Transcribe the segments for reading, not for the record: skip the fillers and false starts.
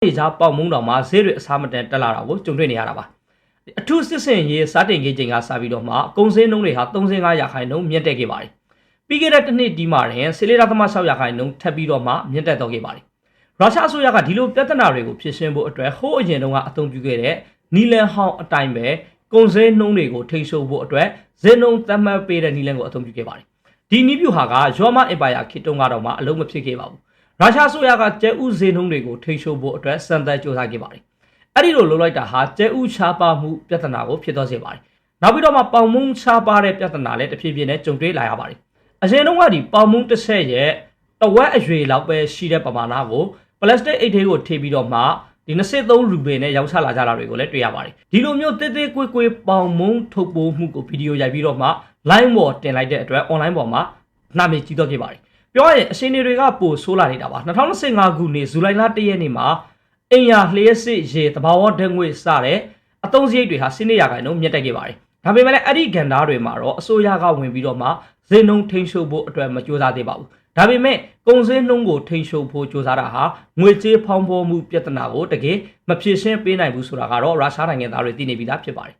နေကြပေါင်မုံတော်မှာဈေးတွေအစားမတန်တက်လာတာကိုကြုံတွေ့နေရတာပါအထူးစစ်စင်ရေးစားတင်ကြီးချိန်ကစပြီးတော့မှကုန်စည်နှုန်းတွေဟာ35ရာခိုင်နှုန်းမြင့်တက်ခဲ့ပါတယ်ပြီးခဲ့တဲ့တစ်နှစ်ဒီမှာရင်14.6ရာခိုင်နှုန်းထပ်ပြီးတော့မှမြင့်တက်တော့ခဲ့ပါတယ်ရုရှားအစိုးရကဒီလိုပြဿနာတွေကိုဖြေရှင်းဖို့အတွက်ဟိုးအရင်တုန်းကအသုံးပြုခဲ့တဲ့နီလန်ဟောင်းအတိုင်းပဲကုန်စည်နှုန်းတွေကိုထိန်းချုပ်ဖို့အတွက်ဈေးနှုန်းသတ်မှတ်ပေးတဲ့နီလန်ကိုအသုံးပြုခဲ့ပါတယ်ဒီနီးဗျူဟာကရောမအင်ပါယာခေတ်တုန်းကတော့မှအလုံးမဖြစ်ခဲ့ပါဘူးရုရှားအစိုးရကကျဲဥဈေးနှုန်းတွေကိုထိန်းချုပ်ဖို့အတွက်စံသက်ကြိုးစားခဲ့ပါတယ်အဲ့ဒီလိုလုပ်လိုက်တာဟာကျဲဥချားပါမှုပြဿနာကိုဖြစ်သွားစေပါတယ်နောက်ပြီးတော့မှပေါင်မုံချားပါတဲ့ပြဿနာလည်းတဖြည်းဖြည်းနဲ့ကြုံတွေ့လာရပါတယ်အရင်တုန်းကဒီပေါင်မုံတစ်ဆက်ရဲ့တဝက်အရွေလောက်ပဲရှိတဲ့ပမာဏကိုပလတ်စတစ်အိတ်ထဲကိုထည့်ပြီးတော့မှဒီ23ရူဘီနဲ့ရောင်းချလာကြတာတွေကိုလည်းတွေ့ရပါတယ်ဒီလိုမျိုးတေးသေးကွေးကွေးပေါင်မုံထုတ်ပိုးမှုကိုဗီဒီယိုရိုက်ပြီးတော့မှ line ပေါ်တင်လိုက်တဲ့အတွက် online ပေါ်မှာနှာမေကြီးတော့ခဲ့ပါတယ်ပြောရရင်အရှင်တွေကပိုဆိုးလာနေတာပါ2025ခုနှစ်ဇူလိုင်လ1ရက်နေ့မှာအင်ယာလျှက်စစ်ရေတဘာဝဓာတ်ငွေစတဲ့အသုံးစရိတ်တွေဟာစနစ်ရာခိုင်နှုန်းမြင့်တက်ခဲ့ပါတယ်ဒါပေမဲ့လည်းအဲ့ဒီကဏ္ဍတွေမှာတော့အစိုးရကဝင်ပြီးတော့မှဈေးနှုန်းထိန်းချုပ်ဖို့အတွက်မကြိုးစားသေးပါဘူးဒါပေမဲ့ကုန်စည်နှုန်းကိုထိန်းချုပ်ဖို့ကြိုးစားတာဟာငွေကြေးဖောင်းဖော်မှုပြဿနာကိုတကယ်မဖြေရှင်းပေးနိုင်ဘူးဆိုတာကတော့ရုရှားနိုင်ငံသားတွေသိနေပြီးသားဖြစ်ပါတယ်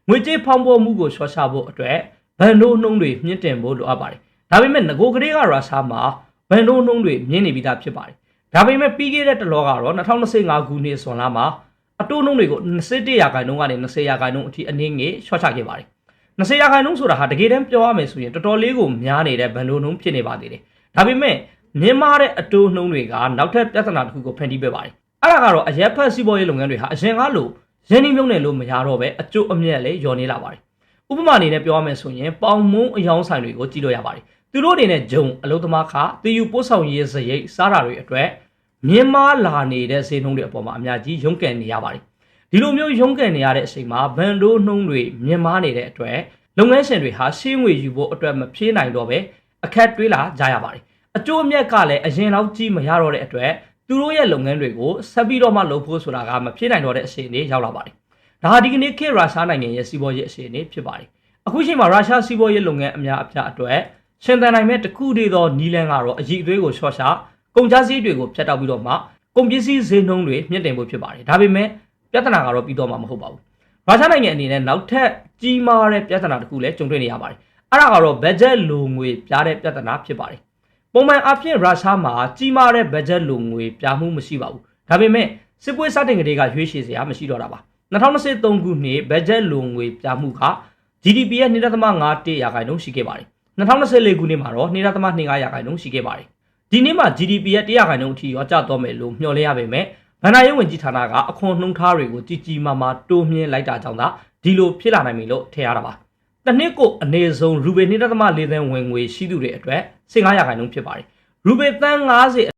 ငွေကြေးဖောင်းဖော်မှုကိုရှော့ချဖို့အတွက်ဘဏ်တို့နှုန်းတွေမြင့်တင်ဖို့လိုအပ်ပါတယ်ဒါပေမဲ့ငကိုကလေးကရုရှားမှာဘဏ်တို့နှုန်းတွေမြင့်နေပြီးသားဖြစ်ပါတယ်ဒါပေမဲ့ပြီးခဲ့တဲ့တလောကတော့2025ခုနှစ်ဇွန်လမှာအတိုးနှုန်းတွေကို21ရာခိုင်နှုန်းကနေ20ရာခိုင်နှုန်းအထိအနည်းငယ်ရှော့ချခဲ့ပါတယ်20ရာခိုင်နှုန်းဆိုတာဟာတကယ်တမ်းပြောရမယ်ဆိုရင်တော်တော်လေးကိုများနေတဲ့ဘဏ်တို့နှုန်းဖြစ်နေပါသေးတယ်ဒါပေမဲ့မြင့်မားတဲ့အတိုးနှုန်းတွေကနောက်ထပ်ပြဿနာတစ်ခုကိုဖန်တီးပေးပါတယ်အဲ့ဒါကတော့အရက်ဖက်စီးပွားရေးလုပ်ငန်းတွေဟာအရင်ကလိုရင်းနှီးမြှုပ်နှံလို့မရတော့ပဲအကျိုးအမြတ်လည်းလျော်နေလာပါတယ်ဥပမာအနေနဲ့ပြောရမယ်ဆိုရင်ပေါင်မုံအယောင်းဆိုင်တွေကိုကြည့်လို့ရပါတယ်သူတို့အနေနဲ့ဂျုံအလုသမားခတီယူပို့ဆောင်ရေးစရိတ်စားတာတွေအတွက်မြင့်မားလာနေတဲ့ဈေးနှုန်းတွေအပေါ်မှာအများကြီးရုန်းကန်နေရပါတယ်ဒီလိုမျိုးရုန်းကန်နေရတဲ့အချိန်မှာဘန်ဒိုးနှုန်းတွေမြင့်မားနေတဲ့အတွက်လုပ်ငန်းရှင်တွေဟာရှင်းငွေယူဖို့အတွက်မဖြေးနိုင်တော့ပဲအခက်တွေးလာကြရပါတယ်အကျိုးအမြတ်ကလည်းအရင်လောက်ကြီးမရတော့တဲ့အတွက်သူတို့ရဲ့လုပ်ငန်းတွေကိုဆက်ပြီးတော့မှလုပ်ဖို့ဆိုတာကမဖြေးနိုင်တော့တဲ့အခြေအနေရောက်လာပါတယ်ဒါဟာဒီကနေ့ခေတ်ရုရှားနိုင်ငံရဲ့စီးပွားရေးအခြေအနေဖြစ်ပါတယ်အခုချိန်မှာရုရှားစီးပွားရေးလုပ်ငန်းအများအပြားအတွက်ရှင်သန်နိုင်မဲ့တခုတည်းသောနီလန်ကတော့အည်အသွေးကိုရှော့ချကုန်ကျစရိတ်တွေကိုဖြတ်တောက်ပြီးတော့မှကုန်ပစ္စည်းဈေးနှုန်းတွေမြင့်တင်ဖို့ဖြစ်ပါတယ်ဒါပေမဲ့ပြဿနာကတော့ပြီးတော့မှမဟုတ်ပါဘူးရုရှားနိုင်ငံအနေနဲ့နောက်ထပ်ကြီးမားတဲ့ပြဿနာတစ်ခုလည်းကြုံတွေ့နေရပါတယ်အဲ့ဒါကတော့ဘတ်ဂျက်လိုငွေပြားတဲ့ပြဿနာဖြစ်ပါတယ်ပုံမှန်အဖြစ်ရုရှားမှာကြီးမားတဲ့ဘတ်ဂျက်လိုငွေပြားမှုမရှိပါဘူးဒါပေမဲ့စစ်ပွဲစတင်ကတည်းကရွေးချယ်စရာမရှိတော့တာပါ2023ခုနှစ်ဘတ်ဂျက်လိုငွေပြားမှုက GDP ရဲ့ 2.51 ရာခိုင်နှုန်းရှိခဲ့ပါတယ်2024ခုနှစ်မှာတော့2.25 ရာခိုင်နှုန်းရှိခဲ့ပါတယ်ဒီနေ့မှာ GDP ရဲ့100ရာခိုင်နှုန်းအထိရောကျသွားမယ်လို့မျှော်လင့်ရပေမဲ့ဗဏ္ဍာရေးဝန်ကြီးဌာနကအခွန်နှုန်းထားတွေကိုကြီးကြီးမားမားတိုးမြှင့်လိုက်တာကြောင့်သာဒီလိုဖြစ်လာနိုင်ပြီလို့ထင်ရတာပါတစ်နှစ်ကိုအနည်းဆုံးရူဘီ 2.4 သန်းဝင်ငွေရှိသူတွေအတွက်15ရာခိုင်နှုန်းဖြစ်ပါတယ်ရူဘီသန်း90